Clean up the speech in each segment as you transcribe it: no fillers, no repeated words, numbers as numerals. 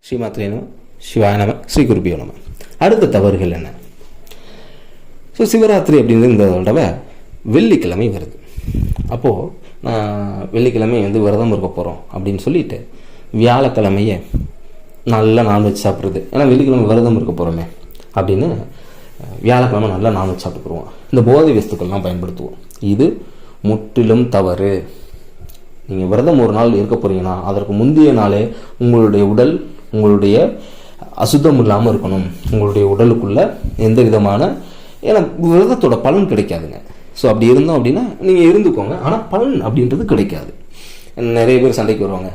ஸ்ரீமாத்ரே நம, சிவாய நம, ஸ்ரீ குருபியோ நம. அடுத்த தவறுகள் என்ன? ஸோ சிவராத்திரி அப்படின்றது இந்த தடவை வெள்ளிக்கிழமை வருது. அப்போது நான் வெள்ளிக்கிழமை விரதம் இருக்க போகிறோம் அப்படின்னு சொல்லிட்டு வியாழக்கிழமையே நல்லா நான்வெஜ் சாப்பிட்றது, ஏன்னா வெள்ளிக்கிழமை விரதம் இருக்க போகிறோமே அப்படின்னு வியாழக்கிழமை நல்லா நான்வெஜ் சாப்பிட்டுக்குருவோம். இந்த போதை வஸ்துக்கள்லாம் பயன்படுத்துவோம். இது முற்றிலும் தவறு. நீங்கள் விரதம் ஒரு நாள் இருக்க போகிறீங்கன்னா அதற்கு முந்தைய நாளே உங்களுடைய உடல் உங்களுடைய அசுத்தம் இல்லாமல் இருக்கணும். உங்களுடைய உடலுக்குள்ள எந்த விதமான, ஏன்னா விரதத்தோட பலன் கிடைக்காதுங்க. ஸோ அப்படி இருந்தோம் அப்படின்னா நீங்கள் இருந்துக்கோங்க, ஆனால் பலன் அப்படின்றது கிடைக்காது. நிறைய பேர் சண்டைக்கு வருவாங்க,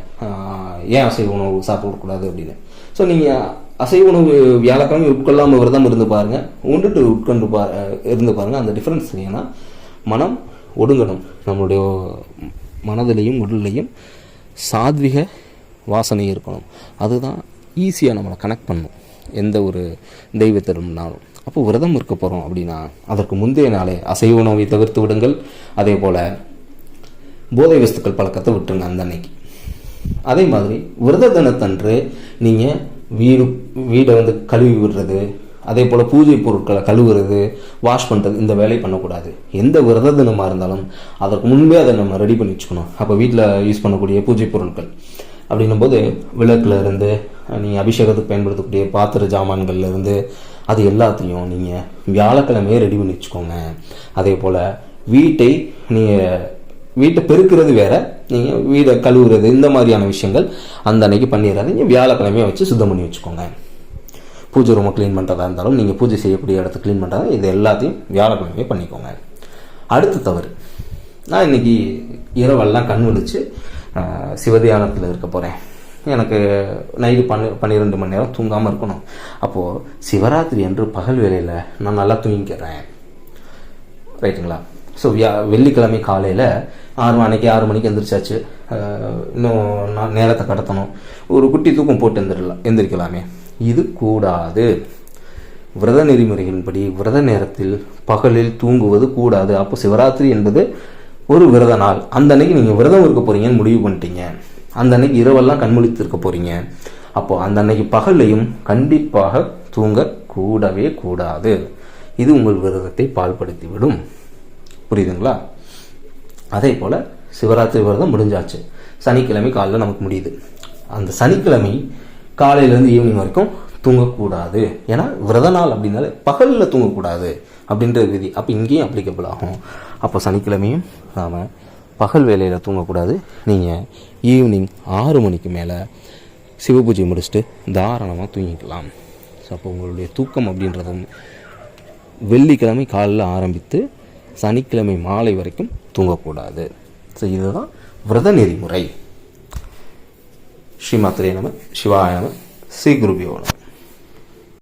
ஏன் அசைவ உணவு சாப்பிடக்கூடாது அப்படின்னு. ஸோ நீங்கள் அசைவ உணவு வியாழக்கிழமை உட்கொள்ளாமல் விரதம் இருந்து பாருங்கள், உண்டுட்டு உட்கொண்டு இருந்து பாருங்கள். அந்த டிஃப்ரென்ஸ் ஏன்னா மனம் ஒடுங்கணும். நம்மளுடைய மனதிலையும் உடல்லையும் சாத்விக வாசனை இருக்கணும். அதுதான் ஈஸியாக நம்மளை கனெக்ட் பண்ணும் எந்த ஒரு தெய்வத்திடம்னாலும். அப்போ விரதம் இருக்க போகிறோம் அப்படின்னா அதற்கு முந்தைய நாளே அசைவ உணவை தவிர்த்து விடுங்கள். அதே போல் போதை வஸ்துக்கள் பழக்கத்தை விட்டுருங்க அந்த அன்னைக்கு. அதே மாதிரி விரத தினத்தன்று நீங்கள் வீடை கழுவி விடுறது, அதே போல் பூஜை பொருட்களை கழுவுறது, வாஷ் பண்ணுறது, இந்த வேலையை பண்ணக்கூடாது. எந்த விரத தினமாக இருந்தாலும் அதற்கு முன்பே அதை நம்ம ரெடி பண்ணி வச்சுக்கணும். அப்போ வீட்டில் யூஸ் பண்ணக்கூடிய பூஜை பொருட்கள் அப்படின்னும் போது விளக்குல இருந்து நீங்கள் அபிஷேகத்துக்கு பயன்படுத்தக்கூடிய பாத்திர ஜாமான்கள்லேருந்து அது எல்லாத்தையும் நீங்கள் வியாழக்கிழமையே ரெடி பண்ணி வச்சுக்கோங்க. அதே போல் வீட்டை பெருக்கிறது வேற, நீங்கள் வீடை கழுவுறது இந்த மாதிரியான விஷயங்கள் அந்த அன்னைக்கு பண்ணிடுறாங்க. வியாழக்கிழமையை வச்சு சுத்தம் பண்ணி வச்சுக்கோங்க. பூஜை ரூமை க்ளீன் பண்ணுறதா இருந்தாலும், நீங்கள் பூஜை செய்யக்கூடிய இடத்த க்ளீன் பண்ணுறதா, இது எல்லாத்தையும் வியாழக்கிழமையே பண்ணிக்கோங்க. அடுத்த தவறு, நான் இன்றைக்கி இரவெல்லாம் கண் விழிச்சு சிவதியானத்தில் இருக்க போகிறேன். எனக்கு நைட்டு 12 மணி நேரம் தூங்காமல் இருக்கணும். அப்போது சிவராத்திரி அன்று பகல் வேளையில் நான் நல்லா தூங்கிக்கிறேன், ரைட்டுங்களா? ஸோ வெள்ளிக்கிழமை காலையில் 6 மணிக்கு எந்திரிச்சாச்சு. இன்னும் நான் நேரத்தை கடத்தணும், ஒரு குட்டி தூக்கம் போட்டு எந்திரிக்கலாமே. இது கூடாது. விரத நெறிமுறைகளின்படி விரத நேரத்தில் பகலில் தூங்குவது கூடாது. அப்போ சிவராத்திரி என்பது ஒரு விரத நாள். அந்த அன்னைக்கு நீங்கள் விரதம் இருக்க போகிறீங்கன்னு முடிவு பண்ணிட்டீங்க. அந்த அன்னைக்கு இரவெல்லாம் கண்முழித்து இருக்க போகிறீங்க. அப்போது அந்த அன்னைக்கு பகல்லையும் கண்டிப்பாக தூங்க கூடவே கூடாது. இது உங்கள் விரதத்தை பாழ்படுத்திவிடும். புரியுதுங்களா? அதே போல் சிவராத்திரி விரதம் முடிஞ்சாச்சு. சனிக்கிழமை காலையில் நமக்கு முடியுது. அந்த சனிக்கிழமை காலையிலேருந்து ஈவினிங் வரைக்கும் தூங்கக்கூடாது. ஏன்னா விரத நாள் அப்படின்னாலே பகலில் தூங்கக்கூடாது அப்படின்ற விதி அப்போ இங்கேயும் அப்ளிகபிள் ஆகும். அப்போ சனிக்கிழமையும் நாம் பகல் வேலையில் தூங்கக்கூடாது. நீங்கள் ஈவினிங் 6 மணிக்கு மேலே சிவபூஜை முடிச்சுட்டு தாராளமாக தூங்கிக்கலாம். ஸோ அப்போ உங்களுடைய தூக்கம் அப்படின்றதும் வெள்ளிக்கிழமை காலையில் ஆரம்பித்து சனிக்கிழமை மாலை வரைக்கும் தூங்கக்கூடாது. ஸோ இதுதான் விரத நெறிமுறை. ஸ்ரீமாத்ரே நம, சிவாய நம, ஸ்ரீ குருபியோ நம.